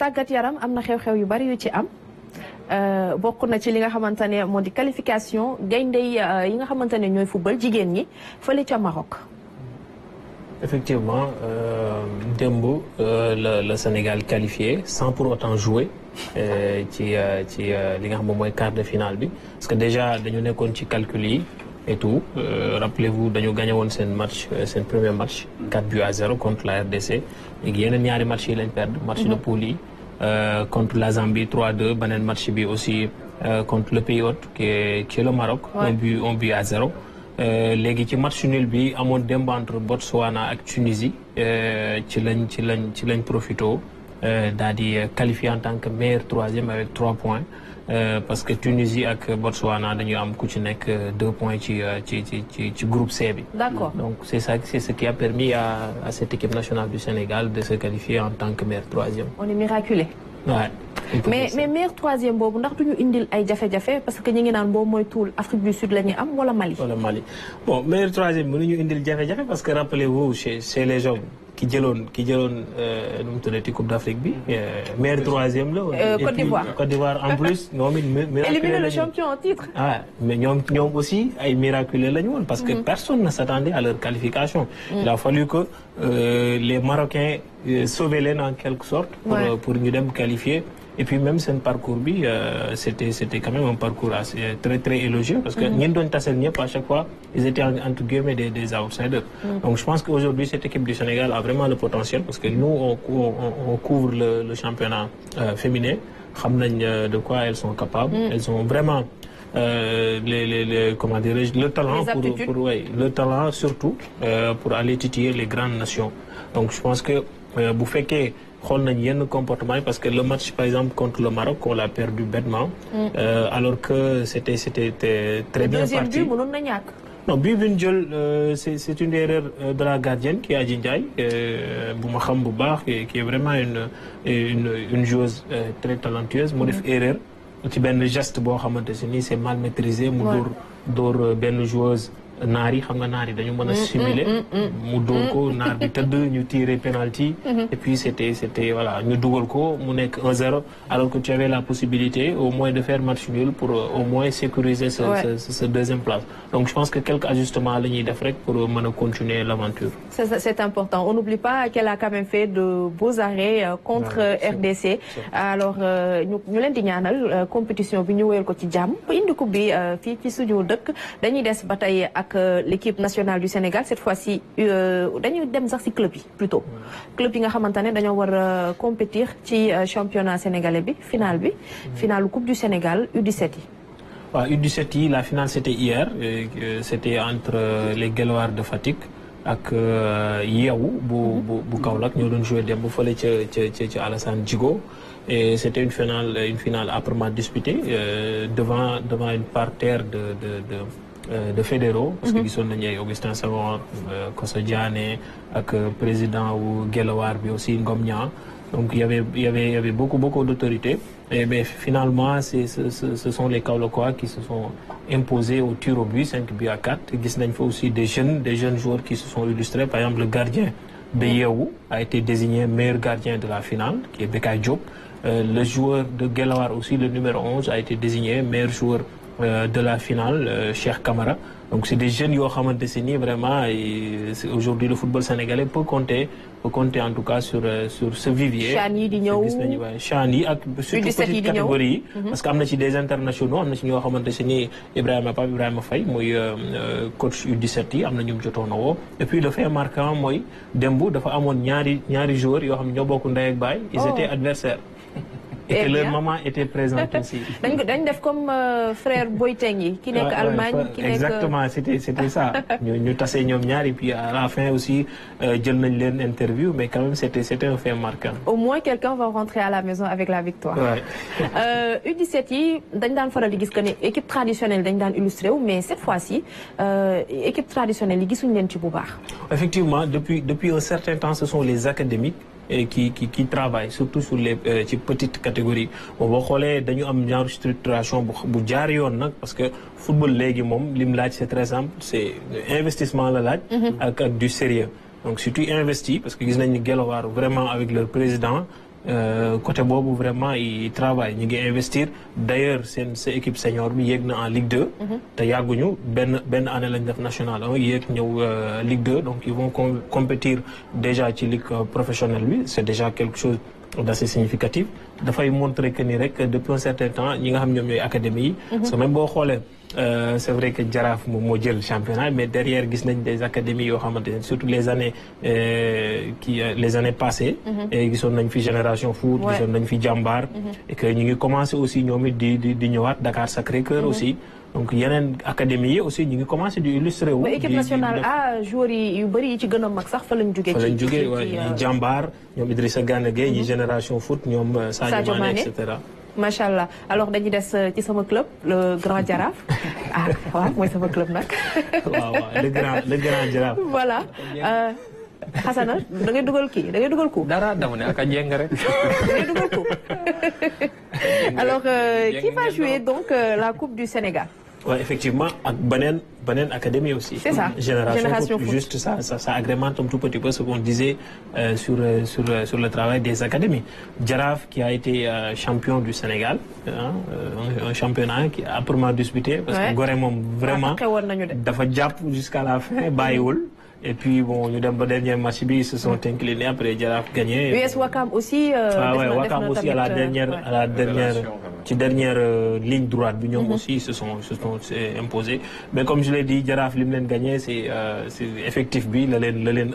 tàggat yaram am na xew-xew yu bari yu ci am bokk na ci li nga xamante ne moo di qualification gaynde yi nga xamante ne ñooy football jigéen ñi fële ca Maroc. Effectivement démb le Sénégal qualifié sans pour autant jouer ci li nga xam moom mooy quart de finale bi parce que déjà dañu nekkoon ci calcul yi et tout rappelez-vous dañu gagné woon seen match seen premier match 4-0 contre la RDC léegi yeneen ñaari match yi lañ perdre match de poule yi contre la Zambie 3-2 beneen match bi aussi contre le pays hôte qui est le Maroc. Un but à 0. léegi ci match nul bi amoon démb entre Botswana ak Tunisie ci lañ profito daal di qualifié en tant que meilleur troisième avec 3 points parce que Tunisie ak Botswana dañu am ku ci nekk 2 points ci groupe C bi. D'accord. Donc c'est ce qui a permis à cette équipe nationale du Sénégal de se qualifier en tant que meilleur troisième. On est miraculé. Ouais. mais meilleur troisième boobu ndax duñu indil ay jafe-jafe parce que ñu ngi naan boobu mooy tuul Afrique du Sud la ñuy am wala Mali. wala Mali bon meilleur troisième mënuñu indil jafe-jafe parce que rappelez-vous chez les hommes ki jëloon nu mu tuddati Coupe d'Afrique bi meilleur troisième la. Côte d'Ivoire en plus ñoom it miraculé éliminé le champion en titre. Ah mais ñoom aussi ay miraculé la ñu woon parce que personne ne s'attendait à leur qualification. Il a fallu que les Marocains sauver leen en quelque sorte. pour ñu dem qualifier. Et puis même seen parcours bi c'était quand même un parcours assez très élogieux parce que ñi doon taseel ñëpp à chaque fois ils étaient entre guillemets des outsiders. Donc je pense qu'aujourd'hui cette équipe du Sénégal a vraiment le potentiel parce que nous on couvre le championnat féminin xam nañ de quoi elles sont capables. Elles ont vraiment comment dirais-je le talent le talent surtout pour aller titiller les grandes nations. Donc je pense que bu fekkee xool nañ yenn comportement yi parce que le match par exemple contre le Maroc on l'a perdu bêtement. Alors que c'était très bien parti. Le deuxième but mënoon na ñàkk. Non bii bi ñu jël c'est une erreur de la gardienne qui est Adji Ndiaye bu ma xam bu baax qui est vraiment une joueuse très talentueuse mu def erreur ci benn geste boo xamante si nii c'est mal maîtrisé mu dóor benn joueuse naar yi xam nga naar yi dañu mën a simuler mu dóor ko naar bi tëdd ñu tirer penalty et puis c'était voilà ñu dugal ko mu nekk 1-0 alors que tu avais la possibilité au moins de faire match nul pour au moins sécuriser ce deuxième place. Donc je pense que quelques ajustements la ñuy def rek pour mën a continuer l'aventure. C'est important. On n'oublie pas qu'elle a quand même fait de beaux arrêts contre RDC. Alors ñu leen di ñaanal compétition bi ñu wéyal ko ci jàmm ba indi coupe bi fii ci suñu dëkk dañuy des ba tey ak l'équipe nationale du Sénégal cette fois-ci dañuy dem sax ci club yi plutôt club yi nga xamante ne dañoo war a compétir ci championnat sénégalais bi finale coupe du Sénégal U17 yi. waaw U17 yi la finale c'était hier c'était entre les Guelwaar de Fatick ak Yeewu bu Kaolack ñoo doon joué démb fële ca Alassane Djigo et c'était une finale âprement disputée devant une parterre de fédéraux parce que gisoon nañu ay Augustin Senghor Koso Diané ak président wu Guelwaar bi aussi Ngom Niang donc il y avait beaucoup d'autorités mais finalement ce sont les Kaolackois qui se sont imposés au tir au but 5-4 gis nañ fa aussi des jeunes joueurs qui se sont illustrés par exemple le gardien de Yeewu a été désigné meilleur gardien de la finale qui est Bekay Diop le joueur de Guelwaar aussi le numéro 11 a été désigné meilleur joueur de la finale Cheikh Camara donc c'est des jeunes yoo xamante si nii vraiment aujourd'hui le football sénégalais peut compter en tout cas sur ce vivier. CHAN yi di ñëw gis nañu waaye CHAN yi ak surtout petite catégorie yi parce que am na ci des internationaux am na ci ñoo xamante si nii Pape Ibrahima Faye muy coach U17 yi am na ñu jotoon a woo et puis le fait marquant mooy démb dafa amoon ñaari joueurs yoo xam ne ñoo bokk ndey ak baay. Ils étaient adversaires. Et que leur maman était présente aussi. dañ def comme frère Boyteng yi ki nekk Allemagne ki nekk exactement c'était ça ñu tase ñoom ñaar et puis à la fin aussi jël nañ leen interview mais quand même c'était un fait marquant. Au moins quelqu'un va rentrer à la maison avec la victoire. U17 yi dañ daan faral di gis que ne équipe traditionnelle dañ daan illustré wu mais cette fois-ci équipe traditionnelle yi gisuñu leen ci bu baax. Effectivement depuis un certain temps ce sont les académiques qui travaillent surtout sur les ci petites catégories boo xoolee dañu am genre structuration bu jaar yoon nag parce que football léegi moom lim laaj c'est très simple c'est investissement la laaj ak du sérieux donc si tu investis parce que gis nañu Guelwaar vraiment avec leur président côté boobu vraiment il travaille ñu ngi investir d'ailleurs sa équipe senior bi yéeg na en Ligue 2 te yàgguñu benn année lañ def national 1 yéeg ñëw Ligue 2 donc ils vont compétir déjà ci ligue professionnelle bi c'est déjà quelque chose d'assez significatif dafay montrer que ni rek depuis un certain temps ñi nga xam ñoom ñooy académie yi parce que même boo xoolee c'est vrai que Jaraaf moom moo jël championnat mais derrière gis nañ des académies yoo xamante ne surtout les années les années passées et gisoon nañ fi Génération Foot gisoon nañ fi Jàmbaar et que ñu ngi commencé aussi ñoom it di ñëwaat Dakar Sacré-Cœur aussi donc yeneen académies yi aussi ñu ngi commencé di illustrer wu. équipe nationale A joueurs yi yu bëri yi ci gën a mag sax fa lañ jógee. fa lañ jógee waaye ñi Jàmbaar ñoom Idrissa Gana Gueye ñi Génération Foot ñoom Sadio Mané et cetera. macha allah alors dañuy des ci sama club le Grand Jaraaf waaw mooy sama club nag. waaw le grand Jaraaf. voilà Hassana da ngay dugal kii da ngay dugal coup. dara dama ne ak a jéng rek. da ngay dugal coup. alors qui va jouer donc la Coupe du Sénégal. Ouais, effectivement, avec Banen Académie aussi. C'est ça. Génération Foot. Juste ça agrémente un tout petit peu ce qu'on disait sur le travail des académies. Jaraaf qui a été champion du Sénégal, un championnat qui a âprement disputé parce que Gorée moom vraiment dafa jàpp jusqu'à la fin bàyyiwul. Et puis bon, nous dans le dernier match, ils se sont inclinés après Jaraaf gagné. US Wakam aussi. Wakam aussi à la dernière ligne droite, ils aussi se sont imposés. Mais comme je l'ai dit, Jaraaf li mu leen gagné, c'est effectif bi la leen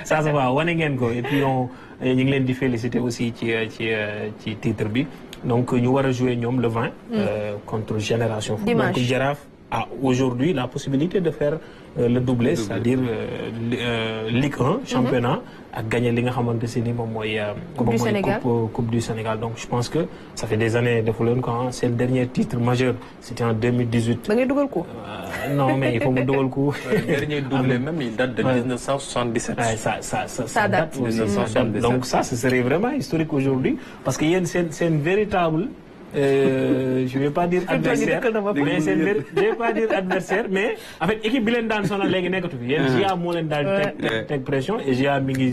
ça va wane ngeen ko et puis ñu ngi leen di féliciter aussi ci titre bi. Donc ñu war a jouer ñoom le 20 contre Génération Foot. Donc Jaraaf a aujourd'hui la possibilité de faire le doublé, c'est-à-dire Ligue 1, championnat, à gagner li nga xamante ni moom mooy Coupe du Sénégal. Donc je pense que ça fait des années de foulon quand c'est le dernier titre majeur, c'était en 2018. Da ngay dugal ko. Non mais il faut me dugal ko. Le dernier doublé même il date de 1977. Ça date de 1977. Donc ça ce serait vraiment historique aujourd'hui parce que c'est une véritable je vais pas dire adversaire mais je vais pas dire adversaire mais en fait équipe bi leen daan sonal léegi nekkatu fi yéen GIA moo leen daal teg pression et GIA mi ngi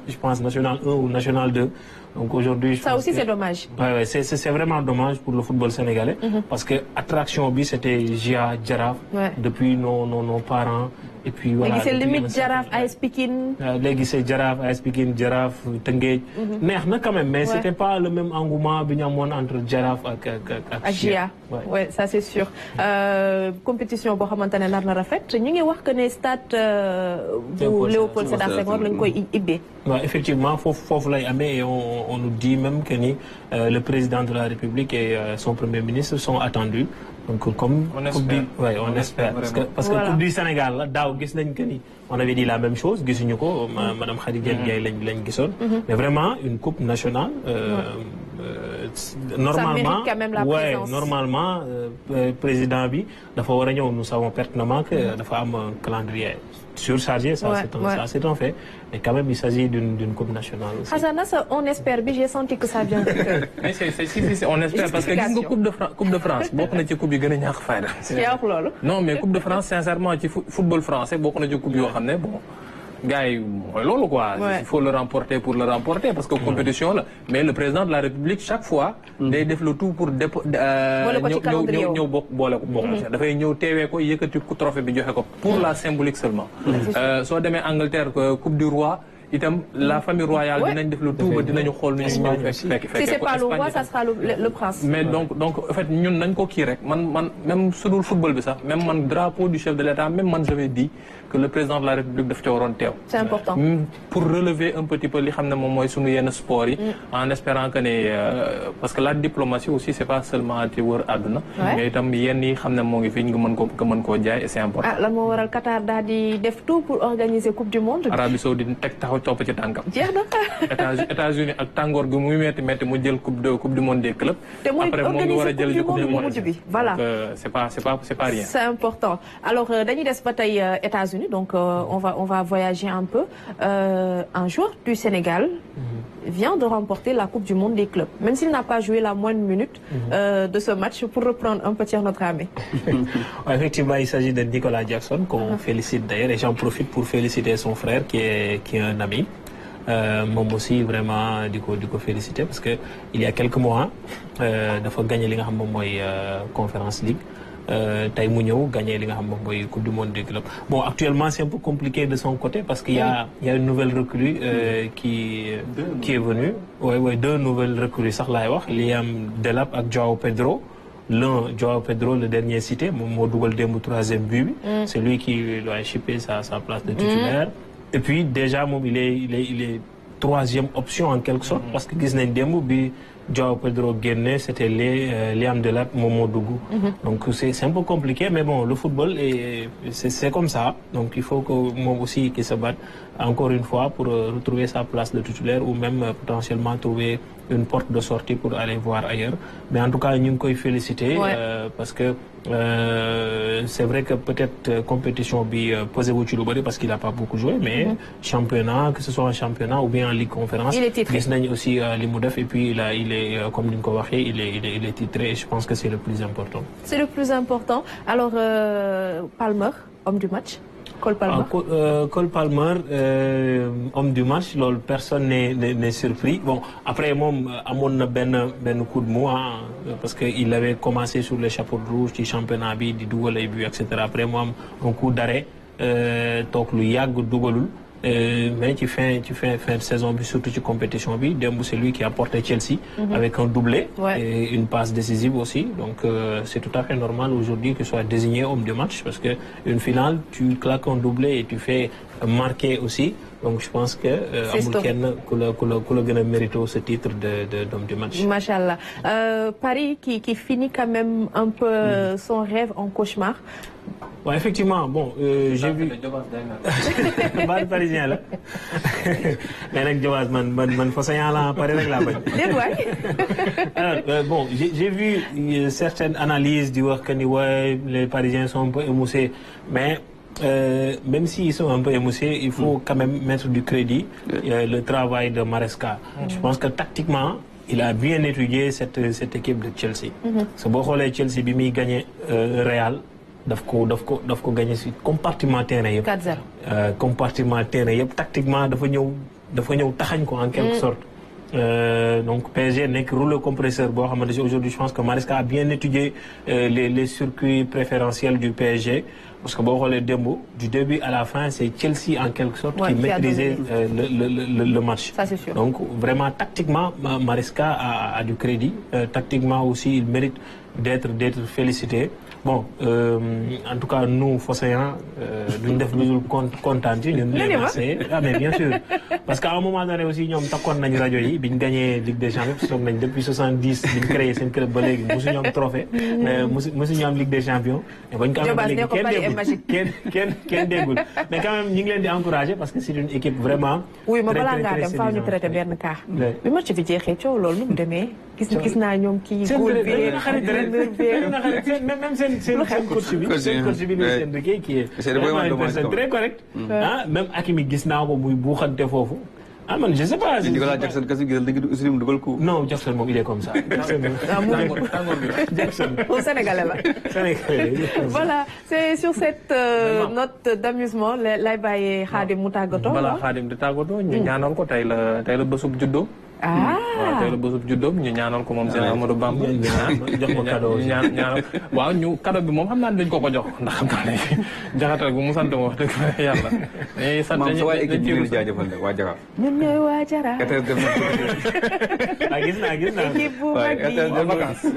je pense national 1 ou national 2 donc aujourd'hui ça aussi c'est dommage. Ouais, c'est vraiment dommage pour le football sénégalais parce que attraction bi c'était GIA Jaraaf depuis nos parents. Et puis voilà. C'est limite Jaraaf AS Pikine. Léegi c'est Jaraaf AS Pikine Jaraaf Tëngéej. neex na quand même mais c'était pas le même engouement bi ñu amoon entre Jaraaf ak GIA. Ouais ça c'est sûr. compétition boo xamante ne nar na rafet ñu ngi wax que ne stade bu Léopold Sédar Senghor lañ koy ibbee. Ouais, effectivement foofu lay amee et on nous dit même que ni le président de la République et son premier ministre sont attendus. Donc comme on espère parce que Coupe du Sénégal la daaw gis nañ que ni on avait dit la même chose gisuñu ko madame Khady Diène Gaye lañ gisoon mais vraiment une coupe nationale normalement normalement président bi dafa war a ñëw nous savons pertinemment que dafa am un calendrier surchargé ça c'est un fait mais quand même il s'agit d'une coupe nationale aussi. Hassana on espère bi j'ai senti que ça vient du cœur. Mais si on espère parce que gis nga coupe de France bokk na ci coupe yi gën a ñàkk fayda. Non mais coupe de France sincèrement ci football français bokk na ci coupe yoo xam ne bon gars yi mooy loolu quoi. Il faut le remporter pour le remporter parce que compétition la mais le président de la République chaque fois. day def le tout pour ñëw boole ko bokk. dafay ñëw teewee ko yëkkati trophée bi joxe ko pour la symbolique seulement. soo demee Angleterre Coupe du Roi. itam la famille royale dinañ def le tout ba dinañu xool nu ñu ñëw fekk si c'est pas le roi ça sera le prince. mais donc en fait ñun nañ ko kii rek man même su dul football bi sax même man drapeau du chef de l'État même man j'avais dit que le président de la République daf ca waroon teew. C'est important. Pour relever un petit peu li xam ne moom mooy sunu yenn sport yi. en espérant que ne parce que la diplomatie aussi c'est pas seulement ci wër àdduna. mais itam yenn yi xam ne moo ngi fi nga mën koo jaay et c'est important. lan moo waral Qatar daal di def tout pour organiser coupe du monde. Arabie Saoudite teg taxaw topp ci tànkam. jeex na. États-Unis ak tàngoor gi muy metti mu jël coupe du monde des clubs. te muy organiser coupe du monde mujj bi voilà. donc c'est pas rien. C'est important alors dañuy des ba tey États-Unis donc on va voyager un peu un joueur du Sénégal vient de remporter la coupe du monde des clubs même s'il n'a pas joué la moindre minute de ce match pour reprendre un peu notre ami. Effectivement il s'agit de Nicolas Jackson qu'on félicite d'ailleurs et j'en profite pour féliciter son frère qui est un ami. moom aussi vraiment di ko féliciter parce que il y a quelques mois dafa gagné li nga xam moom mooy Conference League. tey mu ñëw gagné li nga xam moom mooy Coupe du monde des clubs bon actuellement c'est un peu compliqué de son côté parce qu'il y a une nouvelle recrue qui est venue ouais 2 nouvelles recrues sax laay wax Liam Delap ak Joao Pedro Joao Pedro le dernier cité moom moo dugal démb 3e but bi c'est lui qui doit échipper sa place de titulaire et puis déjà moom il est 3e option en quelque sorte parce que gis nañ démb bi Joao Pedro génne c'était Liam Delap moom moo dugg donc c'est un peu compliqué mais bon le football c'est comme ça donc il faut que moom aussi qu'il se batte encore une fois pour retrouver sa place de titulaire ou même potentiellement trouver une porte de sortie pour aller voir ailleurs mais en tout cas ñu ngi koy féliciter parce que c'est vrai que peut-être compétition bi posé wu ci lu bari parce qu'il a pas beaucoup joué mais championnat que ce soit en championnat ou bien en Ligue Conférence gis nañ aussi li mu def et puis il est comme ni ñu ko waxee il est titré et je pense que c'est le plus important. C'est le plus important alors Palmer homme du match. Cole Palmer Cole Palmer homme du match loolu personne n'est surpris bon après moom amoon na benn coup de mou parce que il avait commencé sur les chapeaux rouges ci championnat bi di dugal ay buts et cetera après mu am un coup d'arrêt toog lu yàgg dugalul mais ci fin de saison bi surtout ci compétition bi démb c'est lui qui a porté Chelsea avec un doublé et une passe décisive aussi donc c'est tout à fait normal aujourd'hui qu'il soit désigné homme du match parce que une finale tu claques un doublé et tu fais marquer aussi donc je pense que amul kenn ku la gën a mérité ce titre d'homme du match. Machallah Paris qui finit quand même un peu son rêve en cauchemar. Ouais, effectivement bon j'ai vu baal parisien la mais nag Jobaas man Fossayan la pare rek laa bañ. déet waay. alors bon j'ai vu certaines analyses di wax que ni ouais les Parisiens sont un peu émoussés mais même s'ils sont un peu émoussés il faut quand même mettre du crédit le travail de Maresca. Je pense que tactiquement il a bien étudié cette équipe de Chelsea. parce que boo xoolee Chelsea bi muy gagné Real. daf ko gagné ci compartiment terrain yëpp. 4-0. Compartiment terrain yëpp tactiquement dafa ñëw taxañ ko en quelque sorte. Donc PSG nekk rouleau compresseur boo xamante ne aujourd'hui je pense que Maresca a bien étudié les circuits préférentiels du PSG parce que boo xoolee démb du début à la fin c'est Chelsea en quelque sorte qui maîtrisait le match. Ça c'est sûr. Donc vraiment tactiquement Maresca a du crédit tactiquement aussi il mérite d'être félicité. Bon en tout cas nous Fossayan duñ def lu dul kontaan ci ñun les Marseillais mais bien sûr parce qu'à un moment donné aussi ñoom takkoon nañ rajo yi biñ gagné Ligue des Champions soog nañ depuis 70 biñ créé seen club ba léegi mosu ñu am trophée mosu ñu am Ligue des Champions mais bañ ko amee léegi kenn déggul mais quand même ñu ngi leen di encourager parce que c'est une équipe vraiment oui ma balaa ngaa dem faaw ñu traité benn cas bi match bi jeexee coow loolu nu mu demee gis naa ñoom kii góol bi seen coach bi Luis Enrique qui est vraiment une personne très correcte même Hakimi gis naa ko muy buuxante foofu man je sais pas. Nicolas Jackson kasi gis nañu aussi mu dugal ko. non Jackson moom il est comme ça. Jackson. Au Sénégalais la. Voilà c'est sur cette note d'amusement lay bàyyee Khadim mu tàggatoo. voilà Khadim di tàggatoo ñu ñaanal ko tey la bésub juddoom. waaw tey la bésub juddoom ñu ñaanal ko moom seen Amadou Bamba. jox ko cadeau ñaanal waaw ñu cadeau bi moom xam naa ne dañ ko jox ndax xam naa ne jaxatal bu mu sant ma wax dëgg yàlla. dañuy sant dañuy dañuy équipe bi jaajëfal nag waa Jaraaf. ñun ñooy waa Jaraaf. gis naa. équipe bu mag bi waaw vacances.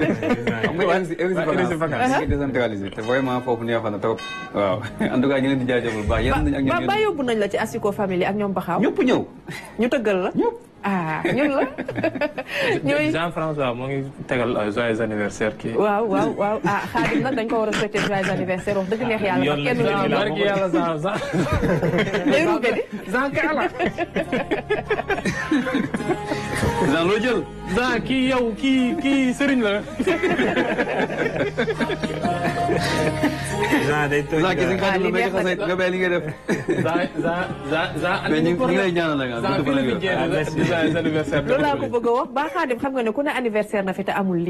xam nga vacances décentralisé te vraiment foofu neexoon na trop. waaw en tout cas ñu leen di jaajëfal bu baax yéen nañ ak ñoom ba yóbbu nañ la ci Asiko famille ak ñoom Baxaw. ñëpp ñëw. ñu tëggal la. ñun la. ñooy Jean-François moo ngi tegal joyeux anniversaire kii. waaw Khadim nag dañ ko war a souhaiter joyeux anniversaire wax dëgg neex yàlla. kenn barki yàlla day ruube di. Jean Kala. Jean loo jël. Jean kii yow kii Serigne la. Jean day toj. Jean kii nga bàyyi li nga def. Jean mais ñu ngi lay ñaanal nag. loolu laa ko bëgg a wax ba Khadim xam nga ne ku ne anniversaire na fi te amul lii.